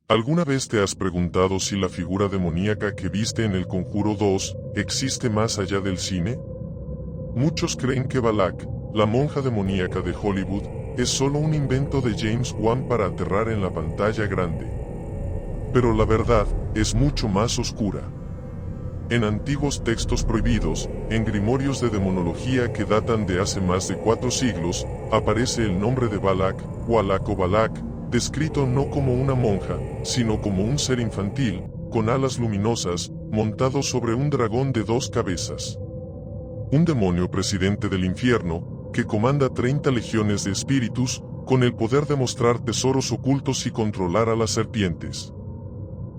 ¿Alguna vez te has preguntado si la figura demoníaca que viste en El Conjuro 2 existe más allá del cine? Muchos creen que Valak, la monja demoníaca de Hollywood, es solo un invento de James Wan para aterrar en la pantalla grande. Pero la verdad es mucho más oscura. En antiguos textos prohibidos, en grimorios de demonología que datan de hace más de 4 siglos, aparece el nombre de Valak, Walak o Balak, descrito no como una monja, sino como un ser infantil, con alas luminosas, montado sobre un dragón de 2 cabezas. Un demonio presidente del infierno, que comanda 30 legiones de espíritus, con el poder de mostrar tesoros ocultos y controlar a las serpientes.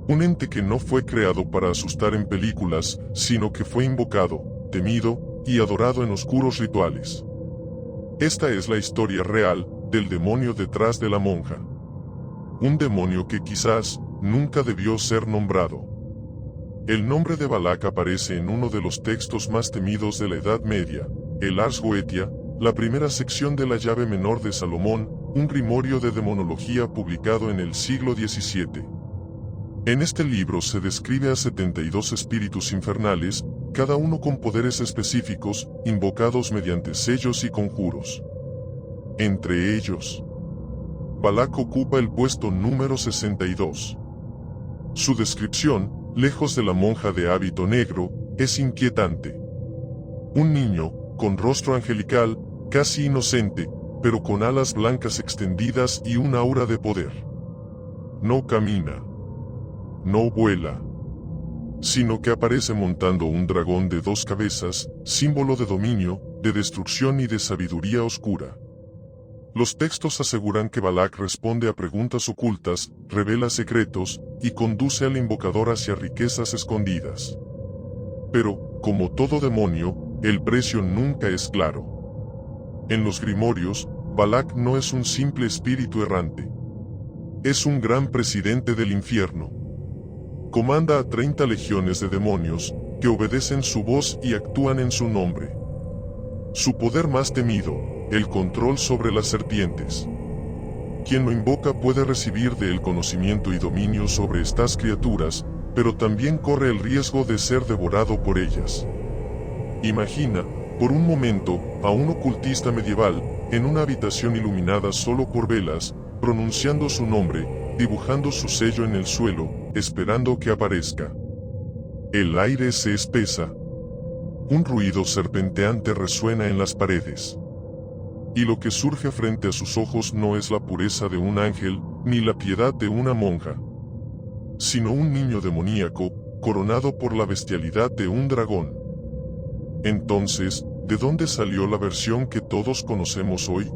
Un ente que no fue creado para asustar en películas, sino que fue invocado, temido y adorado en oscuros rituales. Esta es la historia real del demonio detrás de la monja. Un demonio que quizás nunca debió ser nombrado. El nombre de Valak aparece en uno de los textos más temidos de la Edad Media, el Ars Goetia, la primera sección de la llave menor de Salomón, un grimorio de demonología publicado en el siglo XVII. En este libro se describe a 72 espíritus infernales, cada uno con poderes específicos, invocados mediante sellos y conjuros. Entre ellos, Valak ocupa el puesto número 62. Su descripción, lejos de la monja de hábito negro, es inquietante. Un niño, con rostro angelical, casi inocente, pero con alas blancas extendidas y un aura de poder. No camina. No vuela, sino que aparece montando un dragón de 2 cabezas, símbolo de dominio, de destrucción y de sabiduría oscura. Los textos aseguran que Valak responde a preguntas ocultas, revela secretos, y conduce al invocador hacia riquezas escondidas. Pero, como todo demonio, el precio nunca es claro. En los grimorios, Valak no es un simple espíritu errante. Es un gran presidente del infierno. Comanda a 30 legiones de demonios, que obedecen su voz y actúan en su nombre. Su poder más temido, el control sobre las serpientes. Quien lo invoca puede recibir de él conocimiento y dominio sobre estas criaturas, pero también corre el riesgo de ser devorado por ellas. Imagina, por un momento, a un ocultista medieval, en una habitación iluminada solo por velas, pronunciando su nombre, dibujando su sello en el suelo, esperando que aparezca. El aire se espesa. Un ruido serpenteante resuena en las paredes. Y lo que surge frente a sus ojos no es la pureza de un ángel, ni la piedad de una monja, sino un niño demoníaco, coronado por la bestialidad de un dragón. Entonces, ¿de dónde salió la versión que todos conocemos hoy?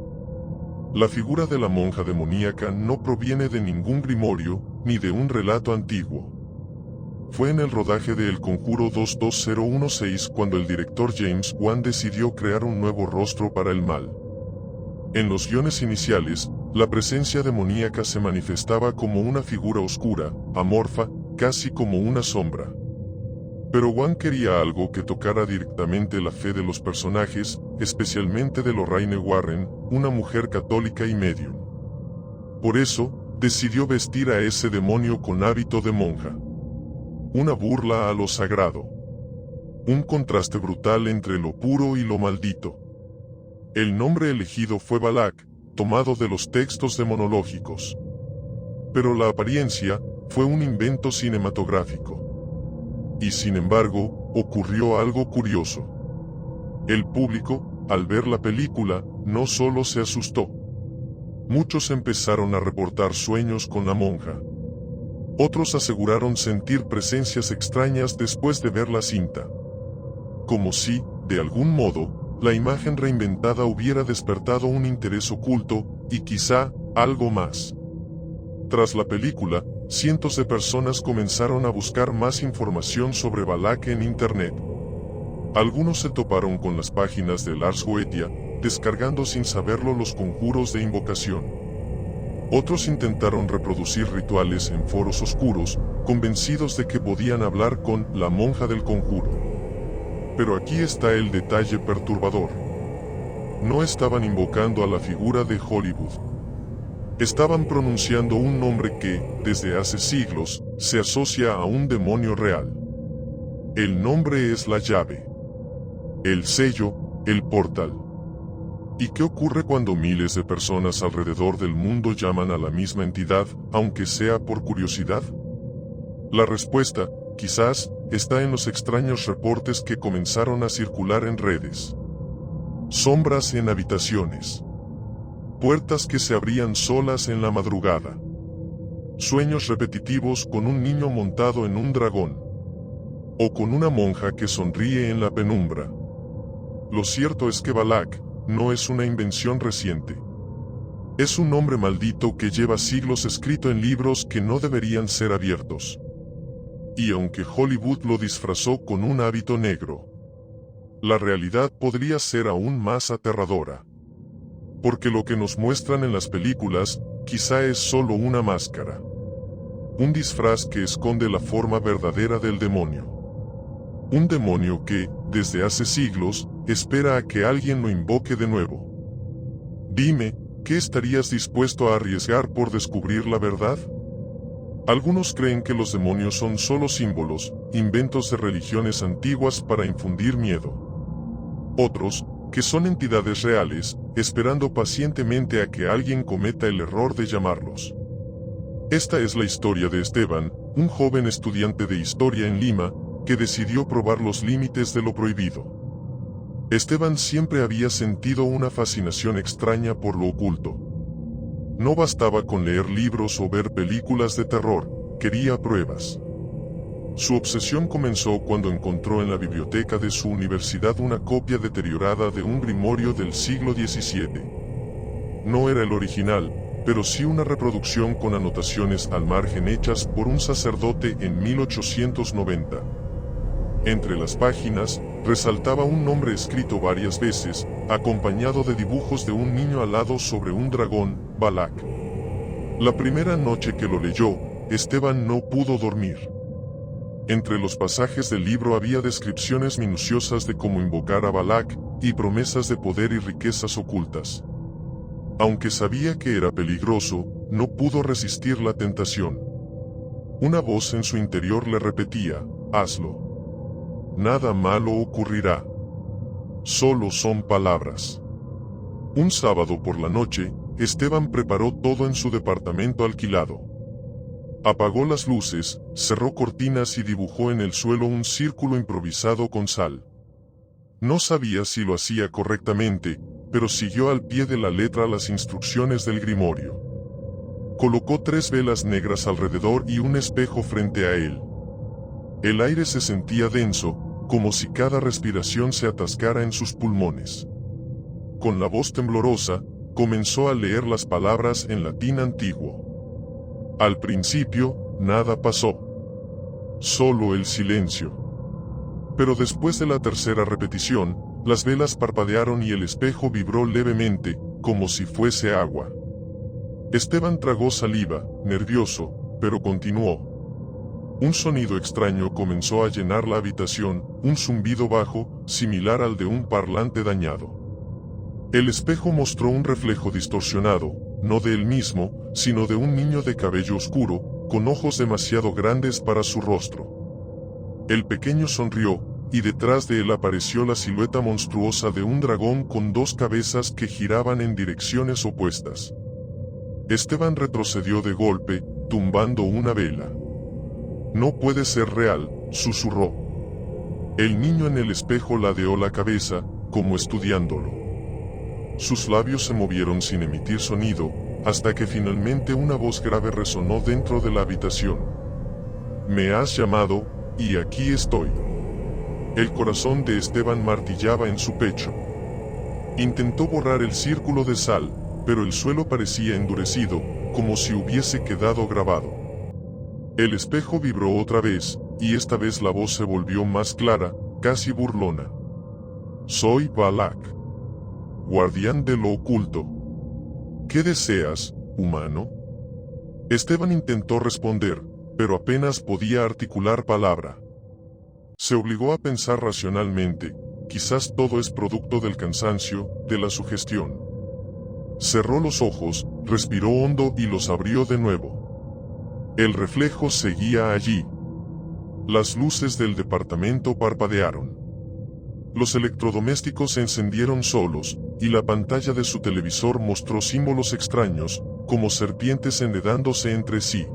La figura de la monja demoníaca no proviene de ningún grimorio, ni de un relato antiguo. Fue en el rodaje de El Conjuro 22016 cuando el director James Wan decidió crear un nuevo rostro para el mal. En los guiones iniciales, la presencia demoníaca se manifestaba como una figura oscura, amorfa, casi como una sombra. Pero Wan quería algo que tocara directamente la fe de los personajes, especialmente de Lorraine Warren, una mujer católica y medium. Por eso, decidió vestir a ese demonio con hábito de monja. Una burla a lo sagrado. Un contraste brutal entre lo puro y lo maldito. El nombre elegido fue Valak, tomado de los textos demonológicos. Pero la apariencia fue un invento cinematográfico. Y sin embargo, ocurrió algo curioso. El público, al ver la película, no solo se asustó. Muchos empezaron a reportar sueños con la monja. Otros aseguraron sentir presencias extrañas después de ver la cinta. Como si, de algún modo, la imagen reinventada hubiera despertado un interés oculto, y quizá, algo más. Tras la película, cientos de personas comenzaron a buscar más información sobre Valak en Internet. Algunos se toparon con las páginas del Ars Goetia, descargando sin saberlo los conjuros de invocación. Otros intentaron reproducir rituales en foros oscuros, convencidos de que podían hablar con la monja del conjuro. Pero aquí está el detalle perturbador. No estaban invocando a la figura de Hollywood. Estaban pronunciando un nombre que, desde hace siglos, se asocia a un demonio real. El nombre es la llave. El sello, el portal. ¿Y qué ocurre cuando miles de personas alrededor del mundo llaman a la misma entidad, aunque sea por curiosidad? La respuesta, quizás, está en los extraños reportes que comenzaron a circular en redes. Sombras en habitaciones. Puertas que se abrían solas en la madrugada. Sueños repetitivos con un niño montado en un dragón. O con una monja que sonríe en la penumbra. Lo cierto es que Balak no es una invención reciente. Es un nombre maldito que lleva siglos escrito en libros que no deberían ser abiertos. Y aunque Hollywood lo disfrazó con un hábito negro, la realidad podría ser aún más aterradora. Porque lo que nos muestran en las películas, quizá es solo una máscara. Un disfraz que esconde la forma verdadera del demonio. Un demonio que, desde hace siglos, espera a que alguien lo invoque de nuevo. Dime, ¿qué estarías dispuesto a arriesgar por descubrir la verdad? Algunos creen que los demonios son solo símbolos, inventos de religiones antiguas para infundir miedo. Otros, que son entidades reales, esperando pacientemente a que alguien cometa el error de llamarlos. Esta es la historia de Esteban, un joven estudiante de historia en Lima, que decidió probar los límites de lo prohibido. Esteban siempre había sentido una fascinación extraña por lo oculto. No bastaba con leer libros o ver películas de terror, quería pruebas. Su obsesión comenzó cuando encontró en la biblioteca de su universidad una copia deteriorada de un grimorio del siglo XVII. No era el original, pero sí una reproducción con anotaciones al margen hechas por un sacerdote en 1890. Entre las páginas, resaltaba un nombre escrito varias veces, acompañado de dibujos de un niño alado sobre un dragón, Balak. La primera noche que lo leyó, Esteban no pudo dormir. Entre los pasajes del libro había descripciones minuciosas de cómo invocar a Balak, y promesas de poder y riquezas ocultas. Aunque sabía que era peligroso, no pudo resistir la tentación. Una voz en su interior le repetía, hazlo. Nada malo ocurrirá. Solo son palabras. Un sábado por la noche, Esteban preparó todo en su departamento alquilado. Apagó las luces, cerró cortinas y dibujó en el suelo un círculo improvisado con sal. No sabía si lo hacía correctamente, pero siguió al pie de la letra las instrucciones del grimorio. Colocó 3 velas negras alrededor y un espejo frente a él. El aire se sentía denso, como si cada respiración se atascara en sus pulmones. Con la voz temblorosa, comenzó a leer las palabras en latín antiguo. Al principio, nada pasó. Solo el silencio. Pero después de la tercera repetición, las velas parpadearon y el espejo vibró levemente, como si fuese agua. Esteban tragó saliva, nervioso, pero continuó. Un sonido extraño comenzó a llenar la habitación, un zumbido bajo, similar al de un parlante dañado. El espejo mostró un reflejo distorsionado, no de él mismo, sino de un niño de cabello oscuro, con ojos demasiado grandes para su rostro. El pequeño sonrió, y detrás de él apareció la silueta monstruosa de un dragón con 2 cabezas que giraban en direcciones opuestas. Esteban retrocedió de golpe, tumbando una vela. No puede ser real, susurró. El niño en el espejo ladeó la cabeza, como estudiándolo. Sus labios se movieron sin emitir sonido, hasta que finalmente una voz grave resonó dentro de la habitación. Me has llamado, y aquí estoy. El corazón de Esteban martillaba en su pecho. Intentó borrar el círculo de sal, pero el suelo parecía endurecido, como si hubiese quedado grabado. El espejo vibró otra vez, y esta vez la voz se volvió más clara, casi burlona. Soy Balak, guardián de lo oculto. ¿Qué deseas, humano? Esteban intentó responder, pero apenas podía articular palabra. Se obligó a pensar racionalmente, quizás todo es producto del cansancio, de la sugestión. Cerró los ojos, respiró hondo y los abrió de nuevo. El reflejo seguía allí. Las luces del departamento parpadearon. Los electrodomésticos se encendieron solos, y la pantalla de su televisor mostró símbolos extraños, como serpientes enredándose entre sí.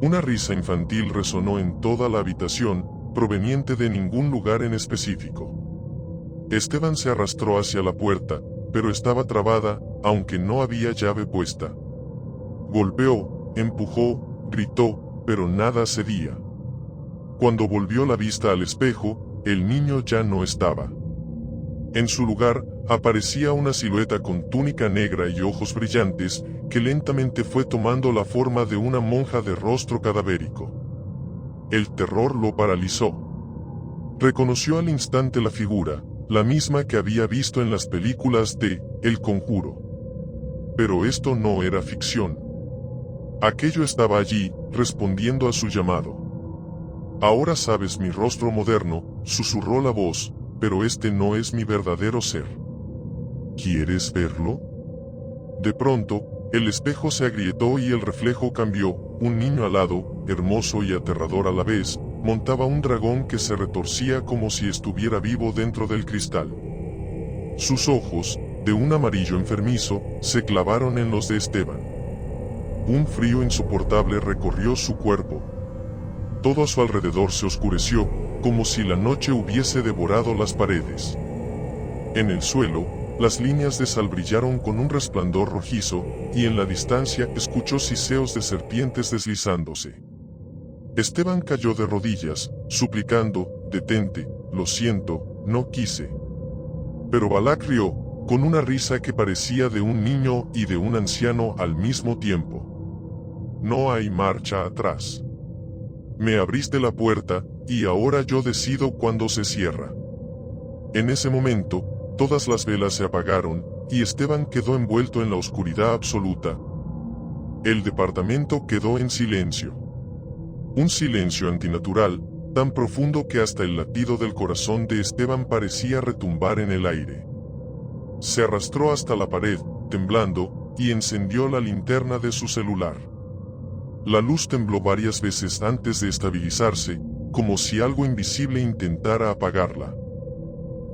Una risa infantil resonó en toda la habitación, proveniente de ningún lugar en específico. Esteban se arrastró hacia la puerta, pero estaba trabada, aunque no había llave puesta. Golpeó, empujó, gritó, pero nada cedía. Cuando volvió la vista al espejo, el niño ya no estaba. En su lugar, aparecía una silueta con túnica negra y ojos brillantes, que lentamente fue tomando la forma de una monja de rostro cadavérico. El terror lo paralizó. Reconoció al instante la figura, la misma que había visto en las películas de El Conjuro. Pero esto no era ficción. Aquello estaba allí, respondiendo a su llamado. Ahora sabes mi rostro moderno, susurró la voz, pero este no es mi verdadero ser. ¿Quieres verlo? De pronto, el espejo se agrietó y el reflejo cambió. Un niño alado, hermoso y aterrador a la vez, montaba un dragón que se retorcía como si estuviera vivo dentro del cristal. Sus ojos, de un amarillo enfermizo, se clavaron en los de Esteban. Un frío insoportable recorrió su cuerpo. Todo a su alrededor se oscureció, como si la noche hubiese devorado las paredes. En el suelo, las líneas de sal brillaron con un resplandor rojizo, y en la distancia escuchó siseos de serpientes deslizándose. Esteban cayó de rodillas, suplicando, «Detente, lo siento, no quise». Pero Balak rió, con una risa que parecía de un niño y de un anciano al mismo tiempo. «No hay marcha atrás. Me abriste la puerta, y ahora yo decido cuándo se cierra». En ese momento, todas las velas se apagaron, y Esteban quedó envuelto en la oscuridad absoluta. El departamento quedó en silencio. Un silencio antinatural, tan profundo que hasta el latido del corazón de Esteban parecía retumbar en el aire. Se arrastró hasta la pared, temblando, y encendió la linterna de su celular. La luz tembló varias veces antes de estabilizarse, como si algo invisible intentara apagarla.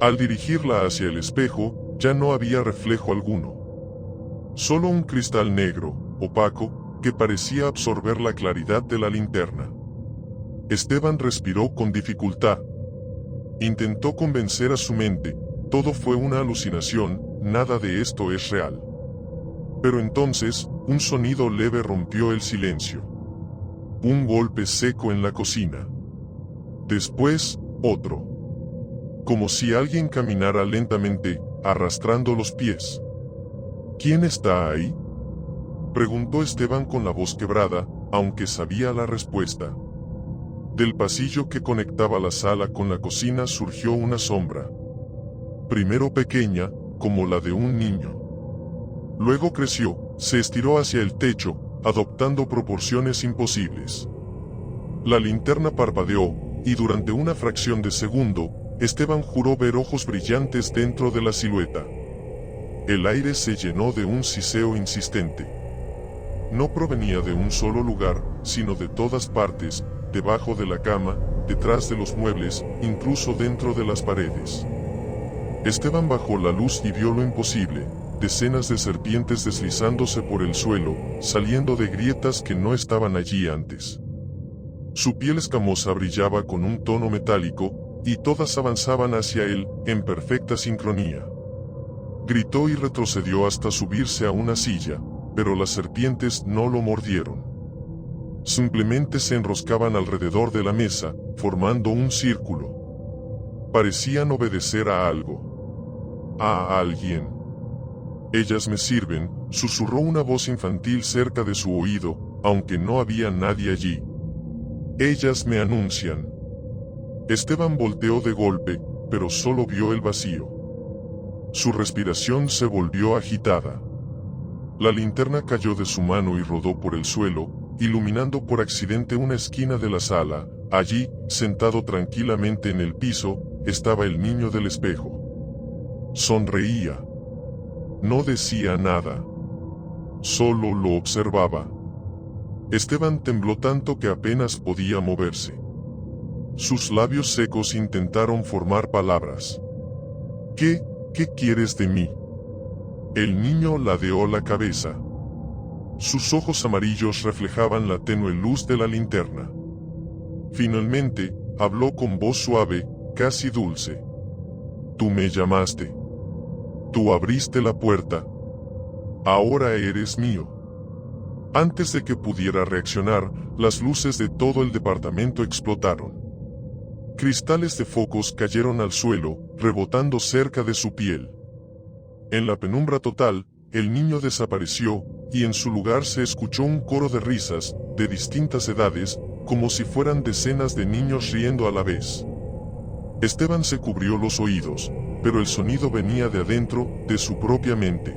Al dirigirla hacia el espejo, ya no había reflejo alguno. Solo un cristal negro, opaco, que parecía absorber la claridad de la linterna. Esteban respiró con dificultad. Intentó convencer a su mente, todo fue una alucinación, nada de esto es real. Pero entonces, un sonido leve rompió el silencio. Un golpe seco en la cocina. Después, otro. Como si alguien caminara lentamente, arrastrando los pies. ¿Quién está ahí?, preguntó Esteban con la voz quebrada, aunque sabía la respuesta. Del pasillo que conectaba la sala con la cocina surgió una sombra. Primero pequeña, como la de un niño. Luego creció, se estiró hacia el techo, adoptando proporciones imposibles. La linterna parpadeó, y durante una fracción de segundo, Esteban juró ver ojos brillantes dentro de la silueta. El aire se llenó de un siseo insistente. No provenía de un solo lugar, sino de todas partes, debajo de la cama, detrás de los muebles, incluso dentro de las paredes. Esteban bajó la luz y vio lo imposible, decenas de serpientes deslizándose por el suelo, saliendo de grietas que no estaban allí antes. Su piel escamosa brillaba con un tono metálico, y todas avanzaban hacia él, en perfecta sincronía. Gritó y retrocedió hasta subirse a una silla, pero las serpientes no lo mordieron. Simplemente se enroscaban alrededor de la mesa, formando un círculo. Parecían obedecer a algo. A alguien. «Ellas me sirven», susurró una voz infantil cerca de su oído, aunque no había nadie allí. «Ellas me anuncian». Esteban volteó de golpe, pero solo vio el vacío. Su respiración se volvió agitada. La linterna cayó de su mano y rodó por el suelo, iluminando por accidente una esquina de la sala. Allí, sentado tranquilamente en el piso, estaba el niño del espejo. Sonreía. no decía nada. Solo lo observaba. Esteban tembló tanto que apenas podía moverse. Sus labios secos intentaron formar palabras. ¿Qué quieres de mí? El niño ladeó la cabeza. Sus ojos amarillos reflejaban la tenue luz de la linterna. Finalmente, habló con voz suave, casi dulce. Tú me llamaste. Tú abriste la puerta. Ahora eres mío. Antes de que pudiera reaccionar, las luces de todo el departamento explotaron. Cristales de focos cayeron al suelo, rebotando cerca de su piel. En la penumbra total, el niño desapareció, y en su lugar se escuchó un coro de risas, de distintas edades, como si fueran decenas de niños riendo a la vez. Esteban se cubrió los oídos, pero el sonido venía de adentro, de su propia mente.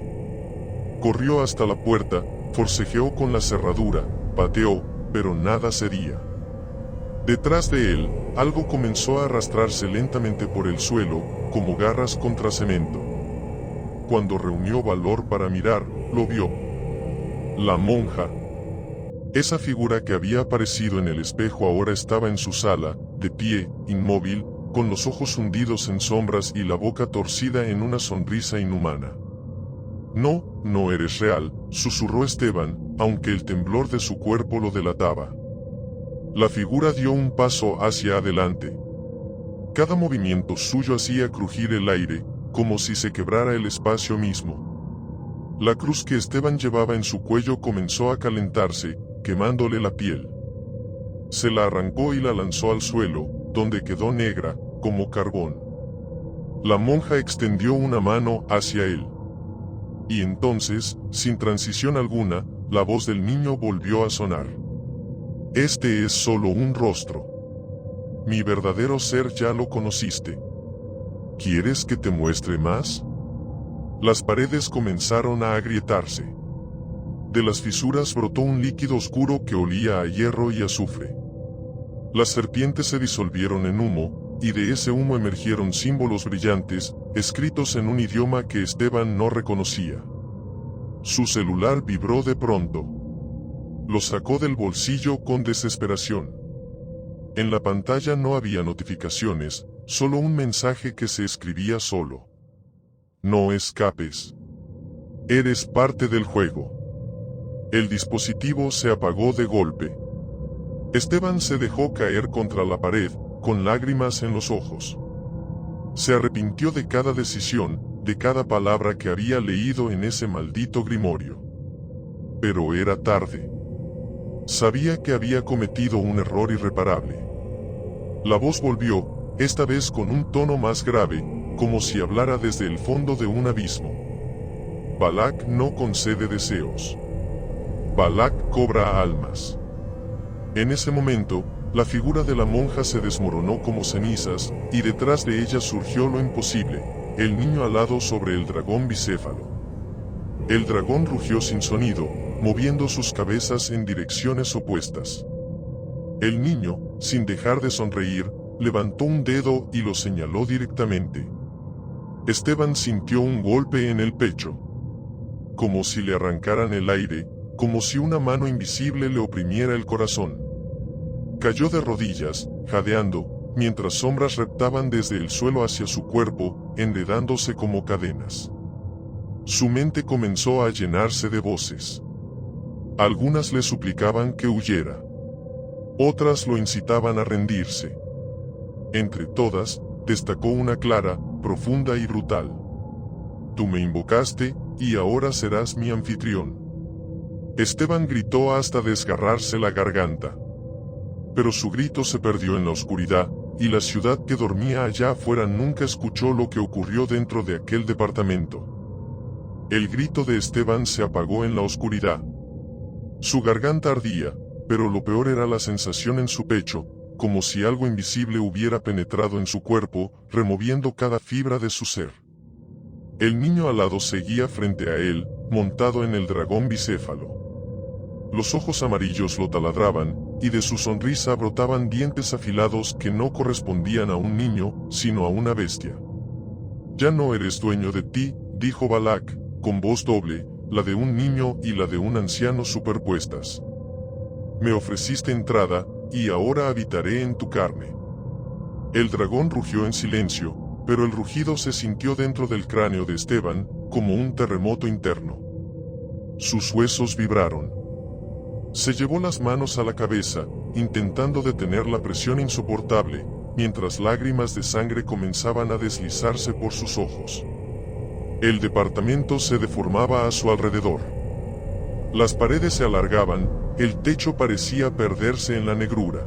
Corrió hasta la puerta, forcejeó con la cerradura, pateó, pero nada cedía. Detrás de él, algo comenzó a arrastrarse lentamente por el suelo, como garras contra cemento. Cuando reunió valor para mirar, lo vio. La monja. Esa figura que había aparecido en el espejo ahora estaba en su sala, de pie, inmóvil, con los ojos hundidos en sombras y la boca torcida en una sonrisa inhumana. No eres real, susurró Esteban, aunque el temblor de su cuerpo lo delataba. La figura dio un paso hacia adelante. Cada movimiento suyo hacía crujir el aire, como si se quebrara el espacio mismo. La cruz que Esteban llevaba en su cuello comenzó a calentarse, quemándole la piel. Se la arrancó y la lanzó al suelo, donde quedó negra, como carbón. La monja extendió una mano hacia él. Y entonces, sin transición alguna, la voz del niño volvió a sonar. Este es solo un rostro. Mi verdadero ser ya lo conociste. ¿Quieres que te muestre más? Las paredes comenzaron a agrietarse. De las fisuras brotó un líquido oscuro que olía a hierro y azufre. Las serpientes se disolvieron en humo, y de ese humo emergieron símbolos brillantes, escritos en un idioma que Esteban no reconocía. Su celular vibró de pronto. Lo sacó del bolsillo con desesperación. En la pantalla no había notificaciones, solo un mensaje que se escribía solo. No escapes. Eres parte del juego. El dispositivo se apagó de golpe. Esteban se dejó caer contra la pared, con lágrimas en los ojos. Se arrepintió de cada decisión, de cada palabra que había leído en ese maldito grimorio. Pero era tarde. Sabía que había cometido un error irreparable. La voz volvió, esta vez con un tono más grave, como si hablara desde el fondo de un abismo. Balak no concede deseos. Balak cobra almas. En ese momento, la figura de la monja se desmoronó como cenizas, y detrás de ella surgió lo imposible, el niño alado sobre el dragón bicéfalo. El dragón rugió sin sonido, moviendo sus cabezas en direcciones opuestas. El niño, sin dejar de sonreír, levantó un dedo y lo señaló directamente. Esteban sintió un golpe en el pecho. Como si le arrancaran el aire, como si una mano invisible le oprimiera el corazón. Cayó de rodillas, jadeando, mientras sombras reptaban desde el suelo hacia su cuerpo, enredándose como cadenas. Su mente comenzó a llenarse de voces. Algunas le suplicaban que huyera. Otras lo incitaban a rendirse. Entre todas, destacó una clara, profunda y brutal. Tú me invocaste, y ahora serás mi anfitrión. Esteban gritó hasta desgarrarse la garganta. Pero su grito se perdió en la oscuridad, y la ciudad que dormía allá afuera nunca escuchó lo que ocurrió dentro de aquel departamento. El grito de Esteban se apagó en la oscuridad. Su garganta ardía, pero lo peor era la sensación en su pecho, como si algo invisible hubiera penetrado en su cuerpo, removiendo cada fibra de su ser. El niño alado seguía frente a él, montado en el dragón bicéfalo. Los ojos amarillos lo taladraban, y de su sonrisa brotaban dientes afilados que no correspondían a un niño, sino a una bestia. Ya no eres dueño de ti, dijo Balak, con voz doble, la de un niño y la de un anciano superpuestas. Me ofreciste entrada, y ahora habitaré en tu carne. El dragón rugió en silencio, pero el rugido se sintió dentro del cráneo de Esteban, como un terremoto interno. Sus huesos vibraron. Se llevó las manos a la cabeza, intentando detener la presión insoportable, mientras lágrimas de sangre comenzaban a deslizarse por sus ojos. El departamento se deformaba a su alrededor. Las paredes se alargaban, el techo parecía perderse en la negrura.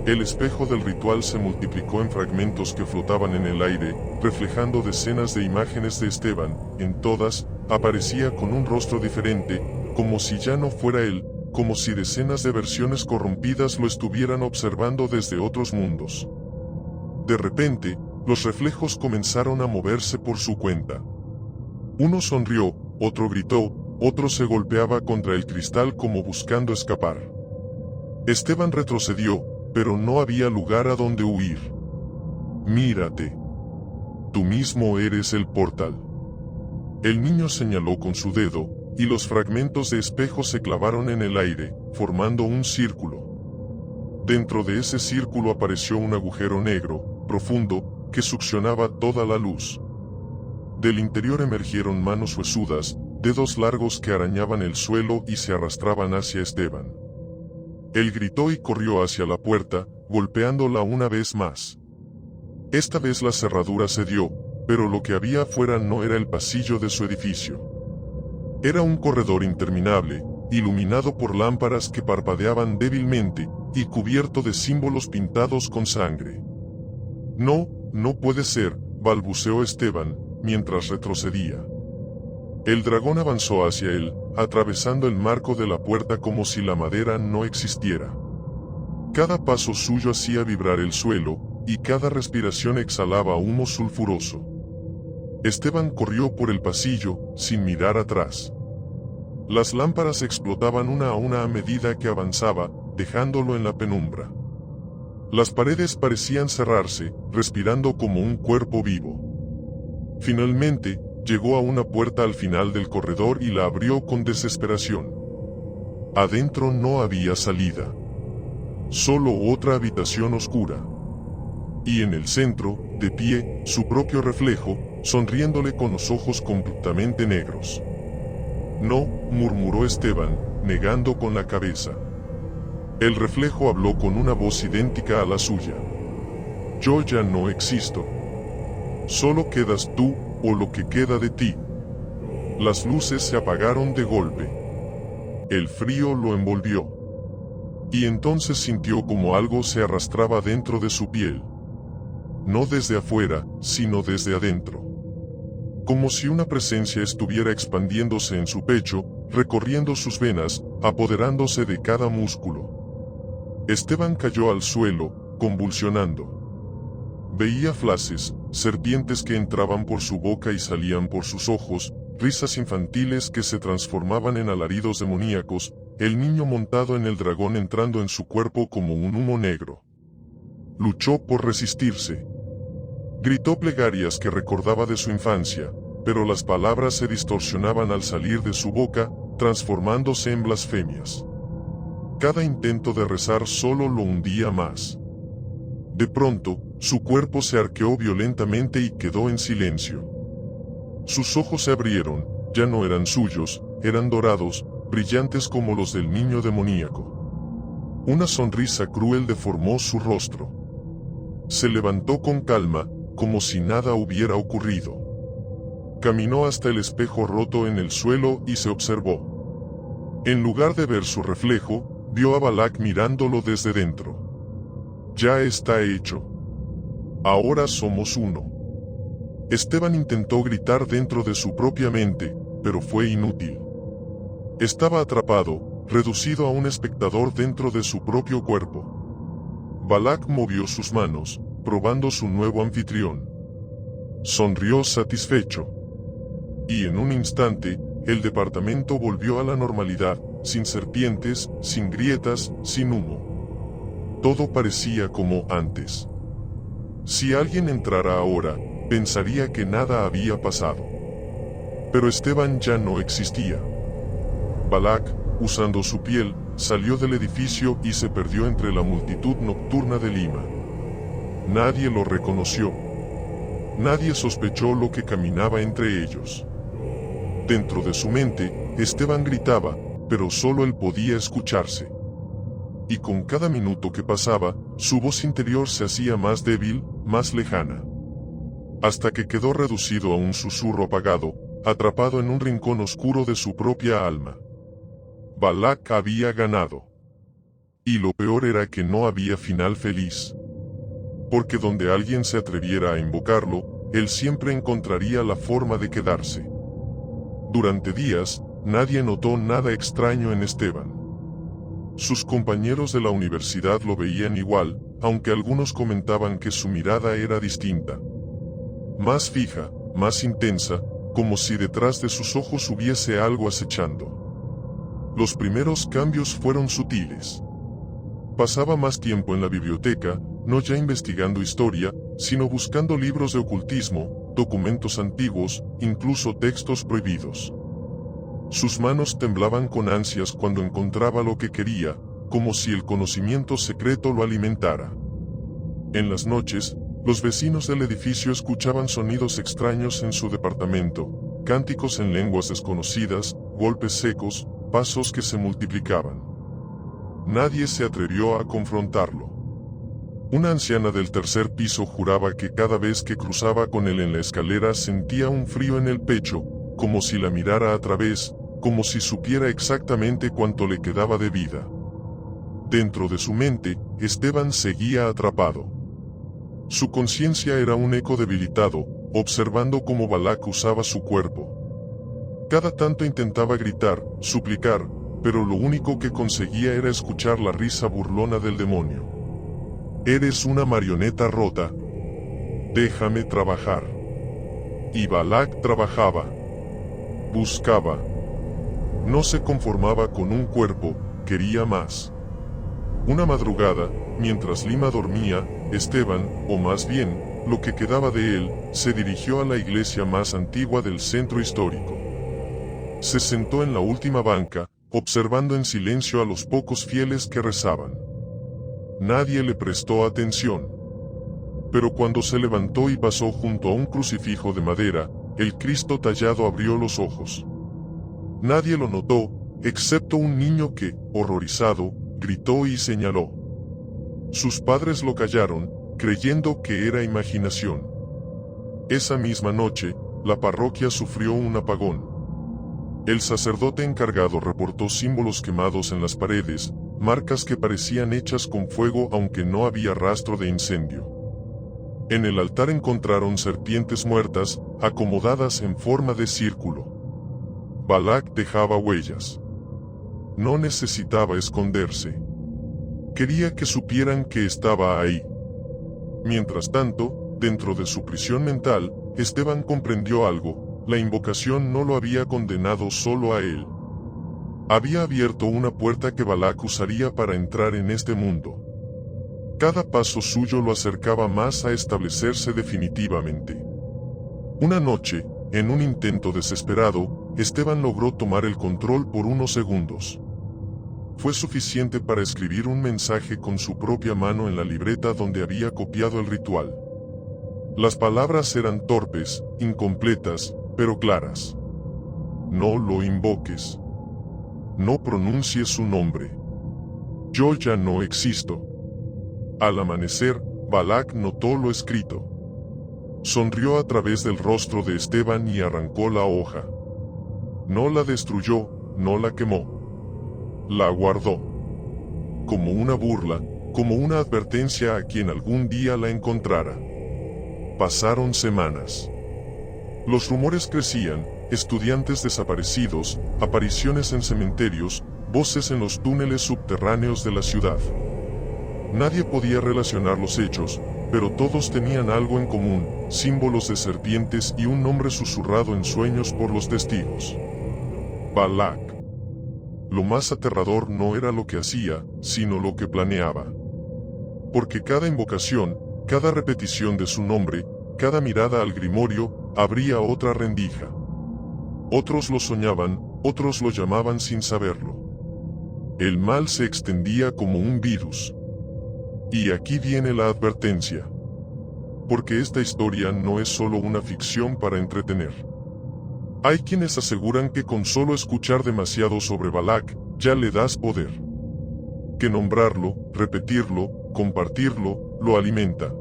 El espejo del ritual se multiplicó en fragmentos que flotaban en el aire, reflejando decenas de imágenes de Esteban. En todas, aparecía con un rostro diferente, como si ya no fuera él, como si decenas de versiones corrompidas lo estuvieran observando desde otros mundos. De repente, los reflejos comenzaron a moverse por su cuenta. Uno sonrió, otro gritó, otro se golpeaba contra el cristal como buscando escapar. Esteban retrocedió, pero no había lugar a donde huir. Mírate. Tú mismo eres el portal. El niño señaló con su dedo, y los fragmentos de espejo se clavaron en el aire, formando un círculo. Dentro de ese círculo apareció un agujero negro, profundo, que succionaba toda la luz. Del interior emergieron manos huesudas, dedos largos que arañaban el suelo y se arrastraban hacia Esteban. Él gritó y corrió hacia la puerta, golpeándola una vez más. Esta vez la cerradura cedió, pero lo que había afuera no era el pasillo de su edificio. Era un corredor interminable, iluminado por lámparas que parpadeaban débilmente, y cubierto de símbolos pintados con sangre. No, no puede ser, balbuceó Esteban, mientras retrocedía. El dragón avanzó hacia él, atravesando el marco de la puerta como si la madera no existiera. Cada paso suyo hacía vibrar el suelo, y cada respiración exhalaba humo sulfuroso. Esteban corrió por el pasillo, sin mirar atrás. Las lámparas explotaban una a una a medida que avanzaba, dejándolo en la penumbra. Las paredes parecían cerrarse, respirando como un cuerpo vivo. Finalmente, llegó a una puerta al final del corredor y la abrió con desesperación. Adentro no había salida. Solo otra habitación oscura. Y en el centro, de pie, su propio reflejo, sonriéndole con los ojos completamente negros. No, murmuró Esteban, negando con la cabeza. El reflejo habló con una voz idéntica a la suya. Yo ya no existo. Solo quedas tú, o lo que queda de ti. Las luces se apagaron de golpe. El frío lo envolvió. Y entonces sintió como algo se arrastraba dentro de su piel. No desde afuera, sino desde adentro. Como si una presencia estuviera expandiéndose en su pecho, recorriendo sus venas, apoderándose de cada músculo. Esteban cayó al suelo, convulsionando. Veía flashes, serpientes que entraban por su boca y salían por sus ojos, risas infantiles que se transformaban en alaridos demoníacos, el niño montado en el dragón entrando en su cuerpo como un humo negro. Luchó por resistirse. Gritó plegarias que recordaba de su infancia, pero las palabras se distorsionaban al salir de su boca, transformándose en blasfemias. Cada intento de rezar solo lo hundía más. De pronto, su cuerpo se arqueó violentamente y quedó en silencio. Sus ojos se abrieron, ya no eran suyos, eran dorados, brillantes como los del niño demoníaco. Una sonrisa cruel deformó su rostro. Se levantó con calma, como si nada hubiera ocurrido. Caminó hasta el espejo roto en el suelo y se observó. En lugar de ver su reflejo, vio a Balak mirándolo desde dentro. Ya está hecho. Ahora somos uno. Esteban intentó gritar dentro de su propia mente, pero fue inútil. Estaba atrapado, reducido a un espectador dentro de su propio cuerpo. Balak movió sus manos, probando su nuevo anfitrión. Sonrió satisfecho. Y en un instante, el departamento volvió a la normalidad, sin serpientes, sin grietas, sin humo. Todo parecía como antes. Si alguien entrara ahora, pensaría que nada había pasado. Pero Esteban ya no existía. Balak, usando su piel, salió del edificio y se perdió entre la multitud nocturna de Lima. Nadie lo reconoció. Nadie sospechó lo que caminaba entre ellos. Dentro de su mente, Esteban gritaba, pero solo él podía escucharse. Y con cada minuto que pasaba, su voz interior se hacía más débil, más lejana. Hasta que quedó reducido a un susurro apagado, atrapado en un rincón oscuro de su propia alma. Balak había ganado. Y lo peor era que no había final feliz. Porque donde alguien se atreviera a invocarlo, él siempre encontraría la forma de quedarse. Durante días, nadie notó nada extraño en Esteban. Sus compañeros de la universidad lo veían igual, aunque algunos comentaban que su mirada era distinta. Más fija, más intensa, como si detrás de sus ojos hubiese algo acechando. Los primeros cambios fueron sutiles. Pasaba más tiempo en la biblioteca, no ya investigando historia, sino buscando libros de ocultismo, documentos antiguos, incluso textos prohibidos. Sus manos temblaban con ansias cuando encontraba lo que quería, como si el conocimiento secreto lo alimentara. En las noches, los vecinos del edificio escuchaban sonidos extraños en su departamento, cánticos en lenguas desconocidas, golpes secos, pasos que se multiplicaban. Nadie se atrevió a confrontarlo. Una anciana del tercer piso juraba que cada vez que cruzaba con él en la escalera sentía un frío en el pecho, como si la mirara a través, como si supiera exactamente cuánto le quedaba de vida. Dentro de su mente, Esteban seguía atrapado. Su conciencia era un eco debilitado, observando cómo Balak usaba su cuerpo. Cada tanto intentaba gritar, suplicar, pero lo único que conseguía era escuchar la risa burlona del demonio. «Eres una marioneta rota. Déjame trabajar». Y Balak trabajaba. Buscaba. No se conformaba con un cuerpo, quería más. Una madrugada, mientras Lima dormía, Esteban, o más bien, lo que quedaba de él, se dirigió a la iglesia más antigua del centro histórico. Se sentó en la última banca, observando en silencio a los pocos fieles que rezaban. Nadie le prestó atención. Pero cuando se levantó y pasó junto a un crucifijo de madera, el Cristo tallado abrió los ojos. Nadie lo notó, excepto un niño que, horrorizado, gritó y señaló. Sus padres lo callaron, creyendo que era imaginación. Esa misma noche, la parroquia sufrió un apagón. El sacerdote encargado reportó símbolos quemados en las paredes, marcas que parecían hechas con fuego aunque no había rastro de incendio. En el altar encontraron serpientes muertas, acomodadas en forma de círculo. Balak dejaba huellas. No necesitaba esconderse. Quería que supieran que estaba ahí. Mientras tanto, dentro de su prisión mental, Esteban comprendió algo. La invocación no lo había condenado solo a él. Había abierto una puerta que Balak usaría para entrar en este mundo. Cada paso suyo lo acercaba más a establecerse definitivamente. Una noche, en un intento desesperado, Esteban logró tomar el control por unos segundos. Fue suficiente para escribir un mensaje con su propia mano en la libreta donde había copiado el ritual. Las palabras eran torpes, incompletas, pero claras. No lo invoques. No pronuncies su nombre. Yo ya no existo. Al amanecer, Balak notó lo escrito. Sonrió a través del rostro de Esteban y arrancó la hoja. No la destruyó, no la quemó. La guardó. Como una burla, como una advertencia a quien algún día la encontrara. Pasaron semanas. Los rumores crecían, estudiantes desaparecidos, apariciones en cementerios, voces en los túneles subterráneos de la ciudad. Nadie podía relacionar los hechos, pero todos tenían algo en común, símbolos de serpientes y un nombre susurrado en sueños por los testigos. Balak. Lo más aterrador no era lo que hacía, sino lo que planeaba. Porque cada invocación, cada repetición de su nombre, cada mirada al grimorio, abría otra rendija. Otros lo soñaban, otros lo llamaban sin saberlo. El mal se extendía como un virus. Y aquí viene la advertencia. Porque esta historia no es solo una ficción para entretener. Hay quienes aseguran que con solo escuchar demasiado sobre Balak, ya le das poder. Que nombrarlo, repetirlo, compartirlo, lo alimenta.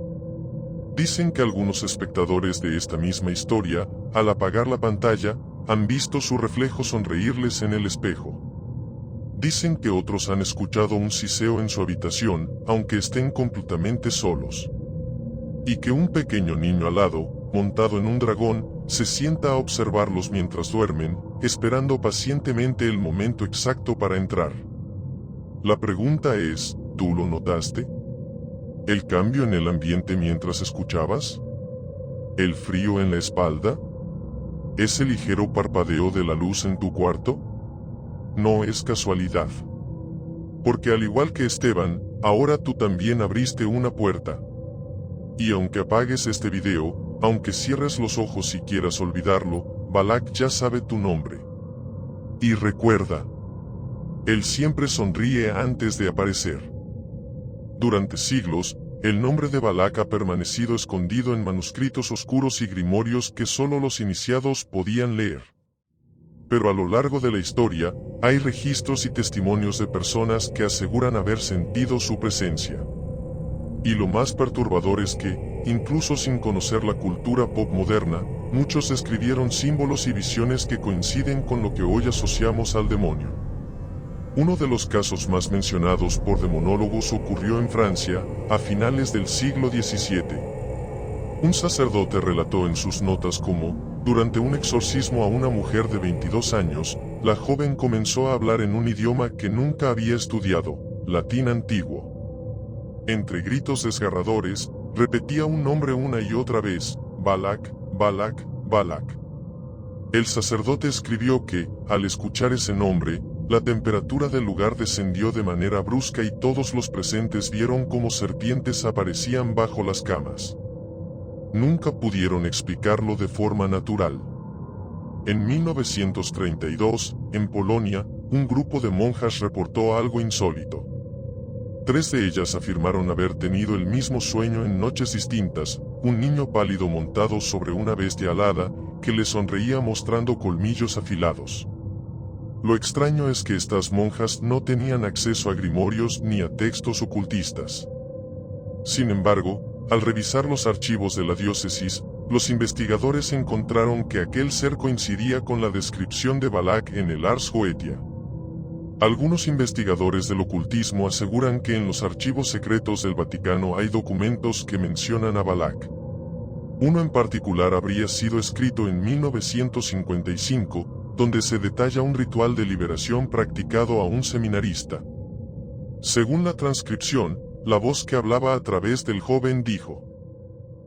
Dicen que algunos espectadores de esta misma historia, al apagar la pantalla, han visto su reflejo sonreírles en el espejo. Dicen que otros han escuchado un siseo en su habitación, aunque estén completamente solos. Y que un pequeño niño alado, montado en un dragón, se sienta a observarlos mientras duermen, esperando pacientemente el momento exacto para entrar. La pregunta es, ¿tú lo notaste? ¿El cambio en el ambiente mientras escuchabas? ¿El frío en la espalda? ¿Ese ligero parpadeo de la luz en tu cuarto? No es casualidad. Porque al igual que Esteban, ahora tú también abriste una puerta. Y aunque apagues este video, aunque cierres los ojos y quieras olvidarlo, Balak ya sabe tu nombre. Y recuerda, él siempre sonríe antes de aparecer. Durante siglos, el nombre de Balak ha permanecido escondido en manuscritos oscuros y grimorios que solo los iniciados podían leer. Pero a lo largo de la historia, hay registros y testimonios de personas que aseguran haber sentido su presencia. Y lo más perturbador es que, incluso sin conocer la cultura pop moderna, muchos escribieron símbolos y visiones que coinciden con lo que hoy asociamos al demonio. Uno de los casos más mencionados por demonólogos ocurrió en Francia, a finales del siglo XVII. Un sacerdote relató en sus notas cómo, durante un exorcismo a una mujer de 22 años, la joven comenzó a hablar en un idioma que nunca había estudiado, latín antiguo. Entre gritos desgarradores, repetía un nombre una y otra vez, Balak, Balak, Balak. El sacerdote escribió que, al escuchar ese nombre, la temperatura del lugar descendió de manera brusca y todos los presentes vieron cómo serpientes aparecían bajo las camas. Nunca pudieron explicarlo de forma natural. En 1932, en Polonia, un grupo de monjas reportó algo insólito. 3 de ellas afirmaron haber tenido el mismo sueño en noches distintas, un niño pálido montado sobre una bestia alada, que le sonreía mostrando colmillos afilados. Lo extraño es que estas monjas no tenían acceso a grimorios ni a textos ocultistas. Sin embargo, al revisar los archivos de la diócesis, los investigadores encontraron que aquel ser coincidía con la descripción de Balak en el Ars Goetia. Algunos investigadores del ocultismo aseguran que en los archivos secretos del Vaticano hay documentos que mencionan a Balak. Uno en particular habría sido escrito en 1955, donde se detalla un ritual de liberación practicado a un seminarista. Según la transcripción, la voz que hablaba a través del joven dijo: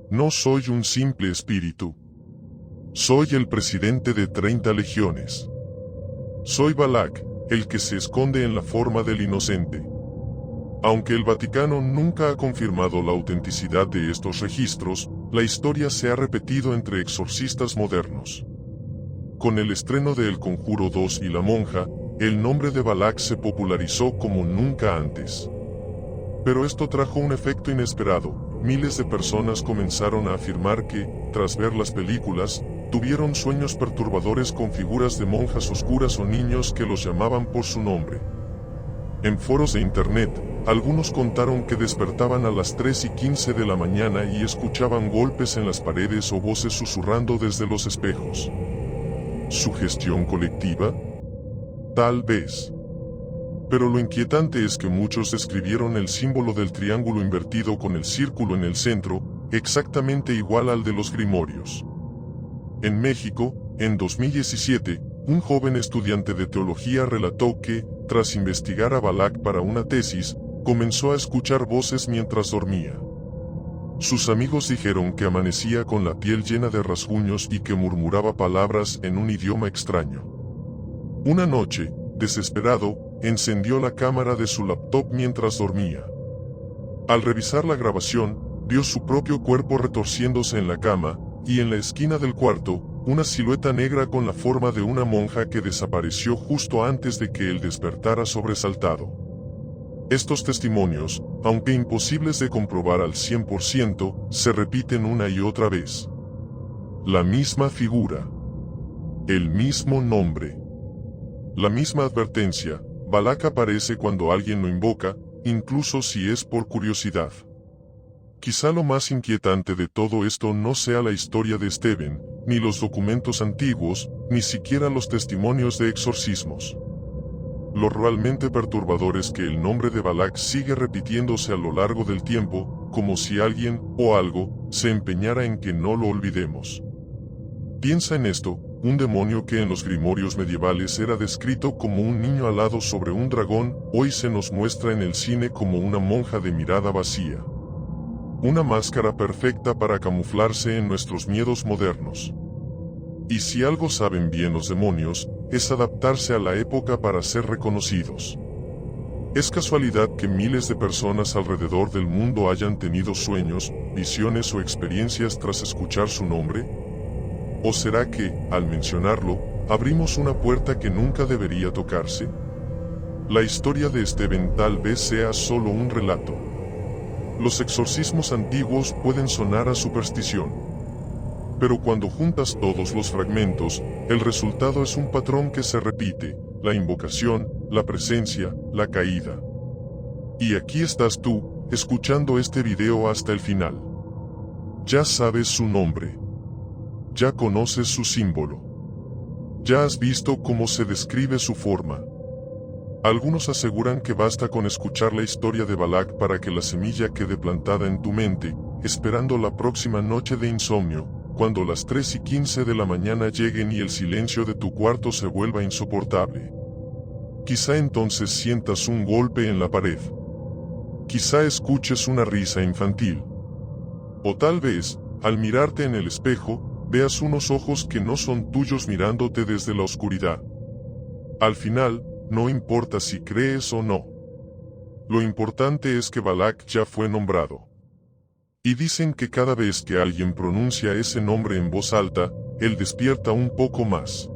"No soy un simple espíritu. Soy el presidente de 30 legiones. Soy Balak, el que se esconde en la forma del inocente". Aunque el Vaticano nunca ha confirmado la autenticidad de estos registros, la historia se ha repetido entre exorcistas modernos. Con el estreno de El Conjuro 2 y La Monja, el nombre de Balak se popularizó como nunca antes. Pero esto trajo un efecto inesperado. Miles de personas comenzaron a afirmar que, tras ver las películas, tuvieron sueños perturbadores con figuras de monjas oscuras o niños que los llamaban por su nombre. En foros de internet, algunos contaron que despertaban a las 3:15 de la mañana y escuchaban golpes en las paredes o voces susurrando desde los espejos. ¿Sugestión colectiva? Tal vez. Pero lo inquietante es que muchos describieron el símbolo del triángulo invertido con el círculo en el centro, exactamente igual al de los grimorios. En México, en 2017, un joven estudiante de teología relató que, tras investigar a Balak para una tesis, comenzó a escuchar voces mientras dormía. Sus amigos dijeron que amanecía con la piel llena de rasguños y que murmuraba palabras en un idioma extraño. Una noche, desesperado, encendió la cámara de su laptop mientras dormía. Al revisar la grabación, vio su propio cuerpo retorciéndose en la cama, y en la esquina del cuarto, una silueta negra con la forma de una monja que desapareció justo antes de que él despertara sobresaltado. Estos testimonios, aunque imposibles de comprobar al 100%, se repiten una y otra vez. La misma figura. El mismo nombre. La misma advertencia. Balak aparece cuando alguien lo invoca, incluso si es por curiosidad. Quizá lo más inquietante de todo esto no sea la historia de Stephen, ni los documentos antiguos, ni siquiera los testimonios de exorcismos. Lo realmente perturbador es que el nombre de Balak sigue repitiéndose a lo largo del tiempo, como si alguien, o algo, se empeñara en que no lo olvidemos. Piensa en esto, un demonio que en los grimorios medievales era descrito como un niño alado sobre un dragón, hoy se nos muestra en el cine como una monja de mirada vacía. Una máscara perfecta para camuflarse en nuestros miedos modernos. Y si algo saben bien los demonios, es adaptarse a la época para ser reconocidos. ¿Es casualidad que miles de personas alrededor del mundo hayan tenido sueños, visiones o experiencias tras escuchar su nombre? ¿O será que, al mencionarlo, abrimos una puerta que nunca debería tocarse? La historia de Stephen tal vez sea solo un relato. Los exorcismos antiguos pueden sonar a superstición. Pero cuando juntas todos los fragmentos, el resultado es un patrón que se repite: la invocación, la presencia, la caída. Y aquí estás tú, escuchando este video hasta el final. Ya sabes su nombre. Ya conoces su símbolo. Ya has visto cómo se describe su forma. Algunos aseguran que basta con escuchar la historia de Balak para que la semilla quede plantada en tu mente, esperando la próxima noche de insomnio, cuando las 3:15 de la mañana lleguen y el silencio de tu cuarto se vuelva insoportable. Quizá entonces sientas un golpe en la pared. Quizá escuches una risa infantil. O tal vez, al mirarte en el espejo, veas unos ojos que no son tuyos mirándote desde la oscuridad. Al final, no importa si crees o no. Lo importante es que Balak ya fue nombrado. Y dicen que cada vez que alguien pronuncia ese nombre en voz alta, él despierta un poco más.